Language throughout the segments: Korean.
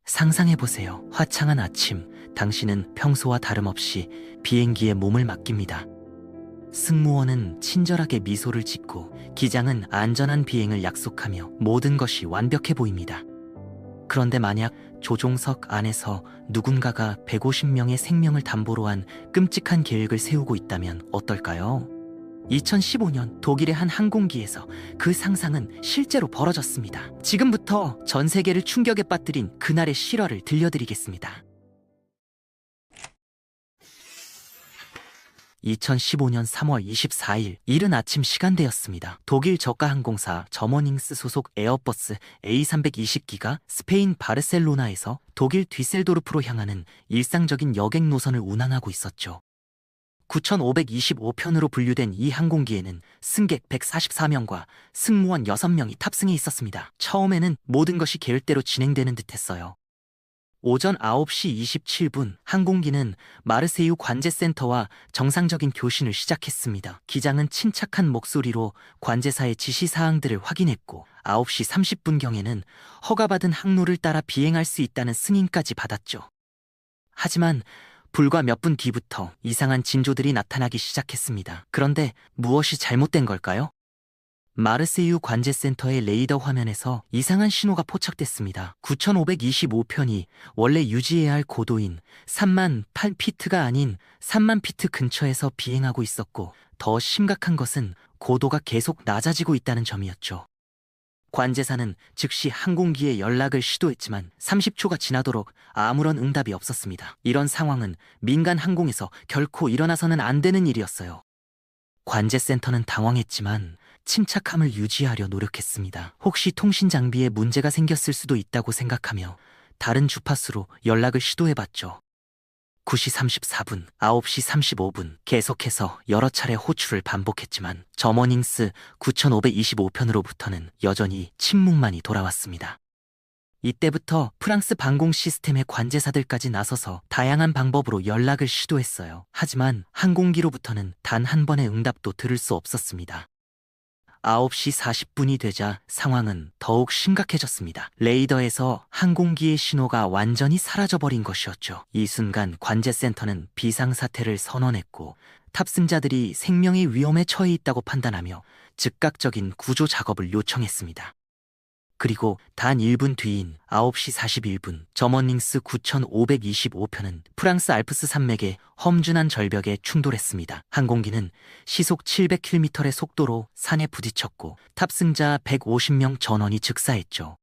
상상해보세요. 화창한 아침, 당신은 평소와 다름없이 비행기에 몸을 맡깁니다. 승무원은 친절하게 미소를 짓고 기장은 안전한 비행을 약속하며 모든 것이 완벽해 보입니다. 그런데 만약 조종석 안에서 누군가가 150명의 생명을 담보로 한 끔찍한 계획을 세우고 있다면 어떨까요? 2015년 독일의 한 항공기에서 그 상상은 실제로 벌어졌습니다. 지금부터 전 세계를 충격에 빠뜨린 그날의 실화를 들려드리겠습니다. 2015년 3월 24일 이른 아침 시간대였습니다. 독일 저가 항공사 저머닝스 소속 에어버스 A320기가 스페인 바르셀로나에서 독일 뒤셀도르프로 향하는 일상적인 여객 노선을 운항하고 있었죠. 9,525편으로 분류된 이 항공기에는 승객 144명과 승무원 6명이 탑승해 있었습니다. 처음에는 모든 것이 계획대로 진행되는 듯했어요. 오전 9시 27분 항공기는 마르세유 관제센터와 정상적인 교신을 시작했습니다. 기장은 침착한 목소리로 관제사의 지시사항들을 확인했고 9시 30분경에는 허가받은 항로를 따라 비행할 수 있다는 승인까지 받았죠. 하지만 불과 몇 분 뒤부터 이상한 징조들이 나타나기 시작했습니다. 그런데 무엇이 잘못된 걸까요? 마르세유 관제센터의 레이더 화면에서 이상한 신호가 포착됐습니다. 9,525편이 원래 유지해야 할 고도인 3만 8피트가 아닌 3만 피트 근처에서 비행하고 있었고, 더 심각한 것은 고도가 계속 낮아지고 있다는 점이었죠. 관제사는 즉시 항공기에 연락을 시도했지만 30초가 지나도록 아무런 응답이 없었습니다. 이런 상황은 민간 항공에서 결코 일어나서는 안 되는 일이었어요. 관제센터는 당황했지만 침착함을 유지하려 노력했습니다. 혹시 통신 장비에 문제가 생겼을 수도 있다고 생각하며 다른 주파수로 연락을 시도해봤죠. 9시 34분, 9시 35분 계속해서 여러 차례 호출을 반복했지만 저머닝스 9525편으로부터는 여전히 침묵만이 돌아왔습니다. 이때부터 프랑스 방공 시스템의 관제사들까지 나서서 다양한 방법으로 연락을 시도했어요. 하지만 항공기로부터는 단 한 번의 응답도 들을 수 없었습니다. 9시 40분이 되자 상황은 더욱 심각해졌습니다. 레이더에서 항공기의 신호가 완전히 사라져버린 것이었죠. 이 순간 관제센터는 비상사태를 선언했고 탑승자들이 생명의 위험에 처해 있다고 판단하며 즉각적인 구조 작업을 요청했습니다. 그리고 단 1분 뒤인 9시 41분 저머닝스 9525편은 프랑스 알프스 산맥의 험준한 절벽에 충돌했습니다. 항공기는 시속 700km의 속도로 산에 부딪혔고 탑승자 150명 전원이 즉사했죠.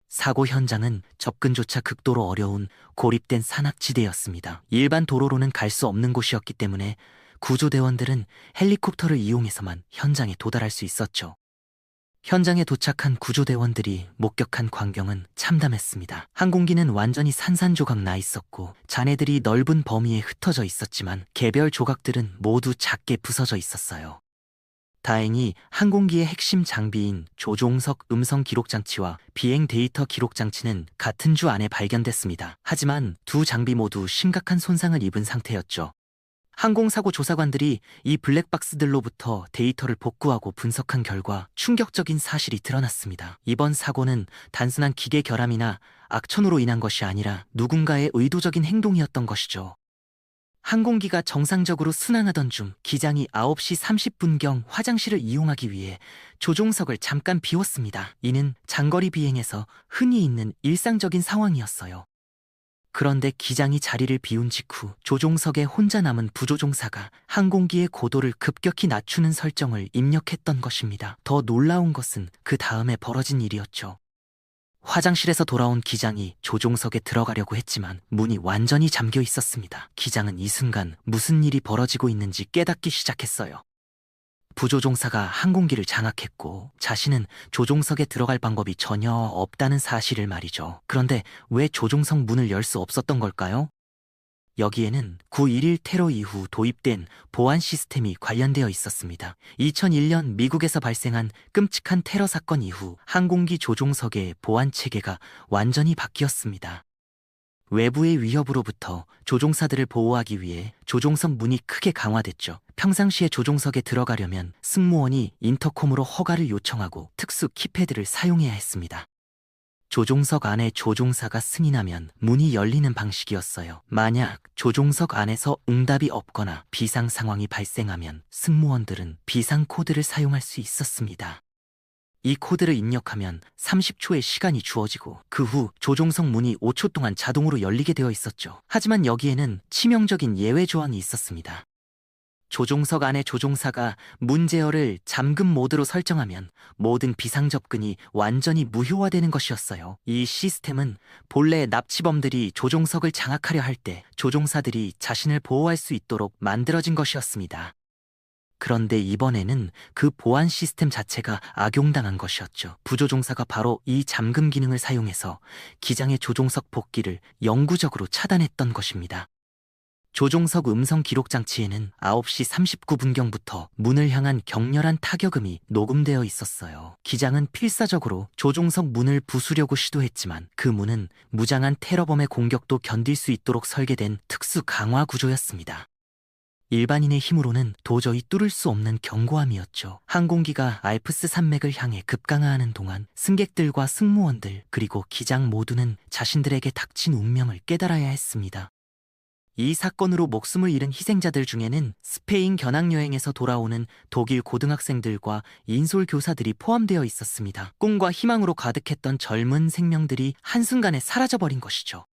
사고 현장은 접근조차 극도로 어려운 고립된 산악지대였습니다. 일반 도로로는 갈 수 없는 곳이었기 때문에 구조대원들은 헬리콥터를 이용해서만 현장에 도달할 수 있었죠. 현장에 도착한 구조대원들이 목격한 광경은 참담했습니다. 항공기는 완전히 산산조각 나 있었고 잔해들이 넓은 범위에 흩어져 있었지만 개별 조각들은 모두 작게 부서져 있었어요. 다행히 항공기의 핵심 장비인 조종석 음성 기록 장치와 비행 데이터 기록 장치는 같은 주 안에 발견됐습니다. 하지만 두 장비 모두 심각한 손상을 입은 상태였죠. 항공사고 조사관들이 이 블랙박스들로부터 데이터를 복구하고 분석한 결과 충격적인 사실이 드러났습니다. 이번 사고는 단순한 기계 결함이나 악천후로 인한 것이 아니라 누군가의 의도적인 행동이었던 것이죠. 항공기가 정상적으로 순항하던 중 기장이 9시 30분경 화장실을 이용하기 위해 조종석을 잠깐 비웠습니다. 이는 장거리 비행에서 흔히 있는 일상적인 상황이었어요. 그런데 기장이 자리를 비운 직후 조종석에 혼자 남은 부조종사가 항공기의 고도를 급격히 낮추는 설정을 입력했던 것입니다. 더 놀라운 것은 그 다음에 벌어진 일이었죠. 화장실에서 돌아온 기장이 조종석에 들어가려고 했지만 문이 완전히 잠겨 있었습니다. 기장은 이 순간 무슨 일이 벌어지고 있는지 깨닫기 시작했어요. 부조종사가 항공기를 장악했고 자신은 조종석에 들어갈 방법이 전혀 없다는 사실을 말이죠. 그런데 왜 조종석 문을 열 수 없었던 걸까요? 여기에는 9.11 테러 이후 도입된 보안 시스템이 관련되어 있었습니다. 2001년 미국에서 발생한 끔찍한 테러 사건 이후 항공기 조종석의 보안 체계가 완전히 바뀌었습니다. 외부의 위협으로부터 조종사들을 보호하기 위해 조종석 문이 크게 강화됐죠. 평상시에 조종석에 들어가려면 승무원이 인터콤으로 허가를 요청하고 특수 키패드를 사용해야 했습니다. 조종석 안에 조종사가 승인하면 문이 열리는 방식이었어요. 만약 조종석 안에서 응답이 없거나 비상 상황이 발생하면 승무원들은 비상 코드를 사용할 수 있었습니다. 이 코드를 입력하면 30초의 시간이 주어지고 그 후 조종석 문이 5초 동안 자동으로 열리게 되어 있었죠. 하지만 여기에는 치명적인 예외 조항이 있었습니다. 조종석 안의 조종사가 문 제어를 잠금 모드로 설정하면 모든 비상 접근이 완전히 무효화되는 것이었어요. 이 시스템은 본래 납치범들이 조종석을 장악하려 할 때 조종사들이 자신을 보호할 수 있도록 만들어진 것이었습니다. 그런데 이번에는 그 보안 시스템 자체가 악용당한 것이었죠. 부조종사가 바로 이 잠금 기능을 사용해서 기장의 조종석 복귀를 영구적으로 차단했던 것입니다. 조종석 음성 기록 장치에는 9시 39분경부터 문을 향한 격렬한 타격음이 녹음되어 있었어요. 기장은 필사적으로 조종석 문을 부수려고 시도했지만 그 문은 무장한 테러범의 공격도 견딜 수 있도록 설계된 특수 강화 구조였습니다. 일반인의 힘으로는 도저히 뚫을 수 없는 견고함이었죠. 항공기가 알프스 산맥을 향해 급강하하는 동안 승객들과 승무원들 그리고 기장 모두는 자신들에게 닥친 운명을 깨달아야 했습니다. 이 사건으로 목숨을 잃은 희생자들 중에는 스페인 견학여행에서 돌아오는 독일 고등학생들과 인솔 교사들이 포함되어 있었습니다. 꿈과 희망으로 가득했던 젊은 생명들이 한순간에 사라져버린 것이죠.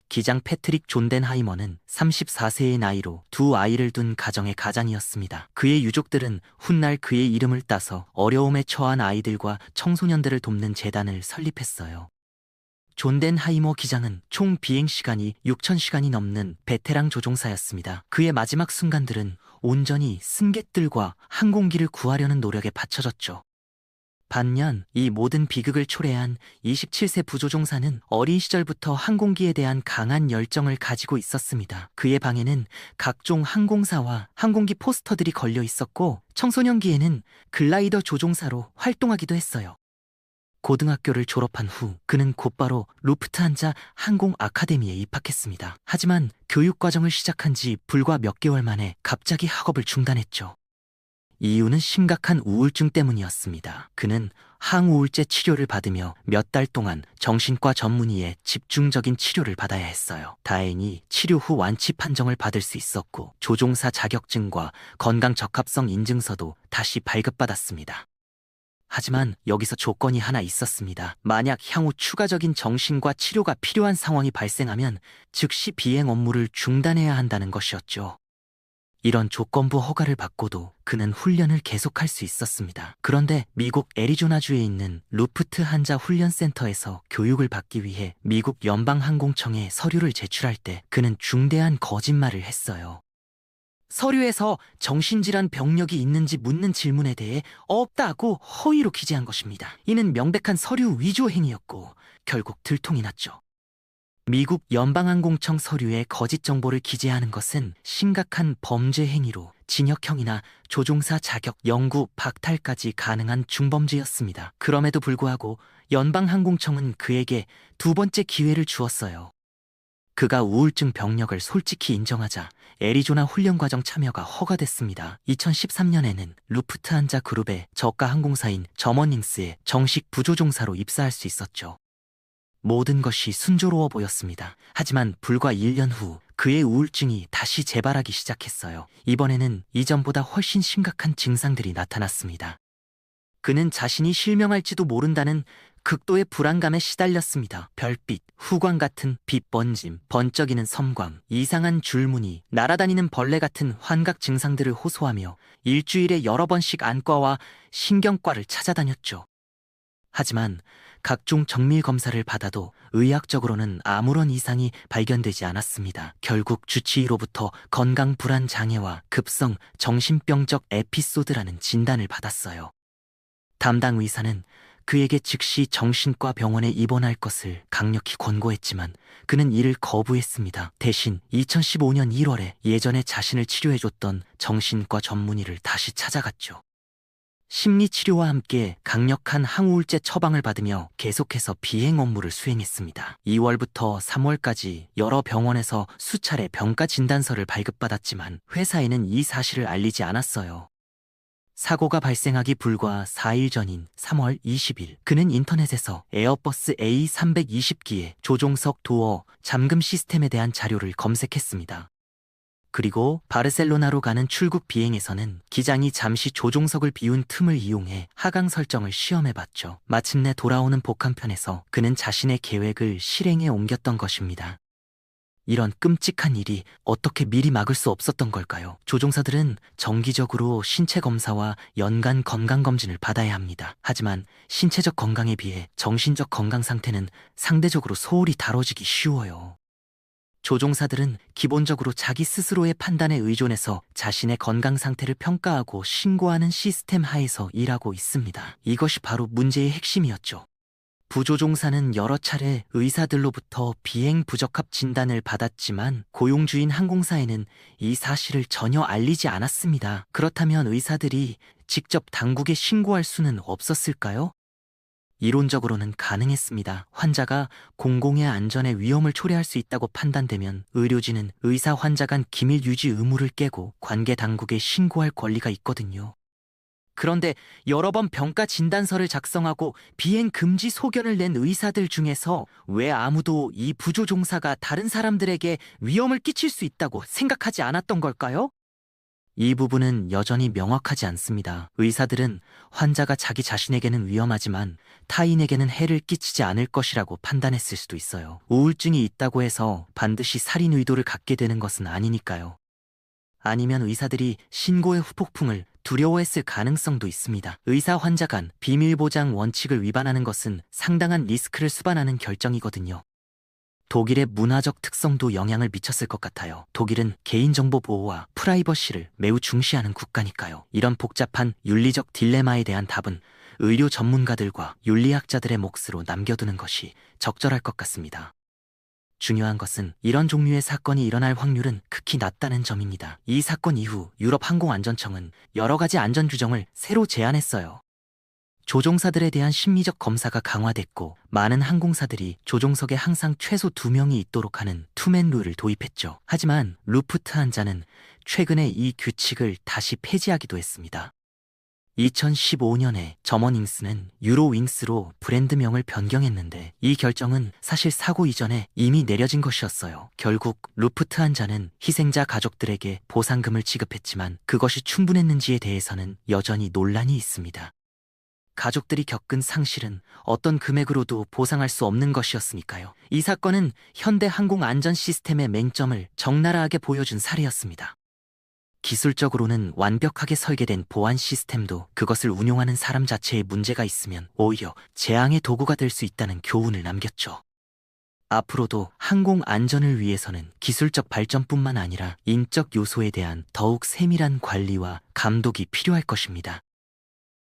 기장 패트릭 존덴하이머는 34세의 나이로 두 아이를 둔 가정의 가장이었습니다. 그의 유족들은 훗날 그의 이름을 따서 어려움에 처한 아이들과 청소년들을 돕는 재단을 설립했어요. 존덴하이머 기장은 총 비행시간이 6,000시간이 넘는 베테랑 조종사였습니다. 그의 마지막 순간들은 온전히 승객들과 항공기를 구하려는 노력에 바쳐졌죠. 반면 이 모든 비극을 초래한 27세 부조종사는 어린 시절부터 항공기에 대한 강한 열정을 가지고 있었습니다. 그의 방에는 각종 항공사와 항공기 포스터들이 걸려 있었고 청소년기에는 글라이더 조종사로 활동하기도 했어요. 고등학교를 졸업한 후 그는 곧바로 루프트한자 항공 아카데미에 입학했습니다. 하지만 교육과정을 시작한 지 불과 몇 개월 만에 갑자기 학업을 중단했죠. 이유는 심각한 우울증 때문이었습니다. 그는 항우울제 치료를 받으며 몇 달 동안 정신과 전문의의 집중적인 치료를 받아야 했어요. 다행히 치료 후 완치 판정을 받을 수 있었고 조종사 자격증과 건강 적합성 인증서도 다시 발급받았습니다. 하지만 여기서 조건이 하나 있었습니다. 만약 향후 추가적인 정신과 치료가 필요한 상황이 발생하면 즉시 비행 업무를 중단해야 한다는 것이었죠. 이런 조건부 허가를 받고도 그는 훈련을 계속할 수 있었습니다. 그런데 미국 애리조나주에 있는 루프트한자 훈련센터에서 교육을 받기 위해 미국 연방항공청에 서류를 제출할 때 그는 중대한 거짓말을 했어요. 서류에서 정신질환 병력이 있는지 묻는 질문에 대해 없다고 허위로 기재한 것입니다. 이는 명백한 서류 위조 행위였고 결국 들통이 났죠. 미국 연방항공청 서류에 거짓 정보를 기재하는 것은 심각한 범죄 행위로 징역형이나 조종사 자격 영구 박탈까지 가능한 중범죄였습니다. 그럼에도 불구하고 연방항공청은 그에게 두 번째 기회를 주었어요. 그가 우울증 병력을 솔직히 인정하자 애리조나 훈련과정 참여가 허가됐습니다. 2013년에는 루프트한자 그룹의 저가 항공사인 저머닝스에 정식 부조종사로 입사할 수 있었죠. 모든 것이 순조로워 보였습니다. 하지만 불과 1년 후 그의 우울증이 다시 재발하기 시작했어요. 이번에는 이전보다 훨씬 심각한 증상들이 나타났습니다. 그는 자신이 실명할지도 모른다는 극도의 불안감에 시달렸습니다. 별빛, 후광 같은 빛 번짐, 번쩍이는 섬광, 이상한 줄무늬, 날아다니는 벌레 같은 환각 증상들을 호소하며 일주일에 여러 번씩 안과와 신경과를 찾아다녔죠. 하지만 각종 정밀 검사를 받아도 의학적으로는 아무런 이상이 발견되지 않았습니다. 결국 주치의로부터 건강 불안 장애와 급성 정신병적 에피소드라는 진단을 받았어요. 담당 의사는 그에게 즉시 정신과 병원에 입원할 것을 강력히 권고했지만 그는 이를 거부했습니다. 대신 2015년 1월에 예전에 자신을 치료해줬던 정신과 전문의를 다시 찾아갔죠. 심리치료와 함께 강력한 항우울제 처방을 받으며 계속해서 비행 업무를 수행했습니다. 2월부터 3월까지 여러 병원에서 수차례 병가 진단서를 발급받았지만 회사에는 이 사실을 알리지 않았어요. 사고가 발생하기 불과 4일 전인 3월 20일, 그는 인터넷에서 에어버스 A320기의 조종석 도어 잠금 시스템에 대한 자료를 검색했습니다. 그리고 바르셀로나로 가는 출국 비행에서는 기장이 잠시 조종석을 비운 틈을 이용해 하강 설정을 시험해봤죠. 마침내 돌아오는 복항편에서 그는 자신의 계획을 실행에 옮겼던 것입니다. 이런 끔찍한 일이 어떻게 미리 막을 수 없었던 걸까요? 조종사들은 정기적으로 신체 검사와 연간 건강검진을 받아야 합니다. 하지만 신체적 건강에 비해 정신적 건강 상태는 상대적으로 소홀히 다뤄지기 쉬워요. 조종사들은 기본적으로 자기 스스로의 판단에 의존해서 자신의 건강 상태를 평가하고 신고하는 시스템 하에서 일하고 있습니다. 이것이 바로 문제의 핵심이었죠. 부조종사는 여러 차례 의사들로부터 비행 부적합 진단을 받았지만 고용주인 항공사에는 이 사실을 전혀 알리지 않았습니다. 그렇다면 의사들이 직접 당국에 신고할 수는 없었을까요? 이론적으로는 가능했습니다. 환자가 공공의 안전에 위험을 초래할 수 있다고 판단되면 의료진은 의사 환자 간 기밀 유지 의무를 깨고 관계 당국에 신고할 권리가 있거든요. 그런데 여러 번 병가 진단서를 작성하고 비행 금지 소견을 낸 의사들 중에서 왜 아무도 이 부조종사가 다른 사람들에게 위험을 끼칠 수 있다고 생각하지 않았던 걸까요? 이 부분은 여전히 명확하지 않습니다. 의사들은 환자가 자기 자신에게는 위험하지만 타인에게는 해를 끼치지 않을 것이라고 판단했을 수도 있어요. 우울증이 있다고 해서 반드시 살인 의도를 갖게 되는 것은 아니니까요. 아니면 의사들이 신고의 후폭풍을 두려워했을 가능성도 있습니다. 의사 환자 간 비밀 보장 원칙을 위반하는 것은 상당한 리스크를 수반하는 결정이거든요. 독일의 문화적 특성도 영향을 미쳤을 것 같아요. 독일은 개인정보 보호와 프라이버시를 매우 중시하는 국가니까요. 이런 복잡한 윤리적 딜레마에 대한 답은 의료 전문가들과 윤리학자들의 몫으로 남겨두는 것이 적절할 것 같습니다. 중요한 것은 이런 종류의 사건이 일어날 확률은 극히 낮다는 점입니다. 이 사건 이후 유럽 항공안전청은 여러 가지 안전 규정을 새로 제안했어요. 조종사들에 대한 심리적 검사가 강화됐고 많은 항공사들이 조종석에 항상 최소 2명이 있도록 하는 투맨 룰을 도입했죠. 하지만 루프트한자는 최근에 이 규칙을 다시 폐지하기도 했습니다. 2015년에 저머닝스는 유로윙스로 브랜드명을 변경했는데 이 결정은 사실 사고 이전에 이미 내려진 것이었어요. 결국 루프트한자는 희생자 가족들에게 보상금을 지급했지만 그것이 충분했는지에 대해서는 여전히 논란이 있습니다. 가족들이 겪은 상실은 어떤 금액으로도 보상할 수 없는 것이었으니까요. 이 사건은 현대 항공 안전 시스템의 맹점을 적나라하게 보여준 사례였습니다. 기술적으로는 완벽하게 설계된 보안 시스템도 그것을 운용하는 사람 자체에 문제가 있으면 오히려 재앙의 도구가 될 수 있다는 교훈을 남겼죠. 앞으로도 항공 안전을 위해서는 기술적 발전뿐만 아니라 인적 요소에 대한 더욱 세밀한 관리와 감독이 필요할 것입니다.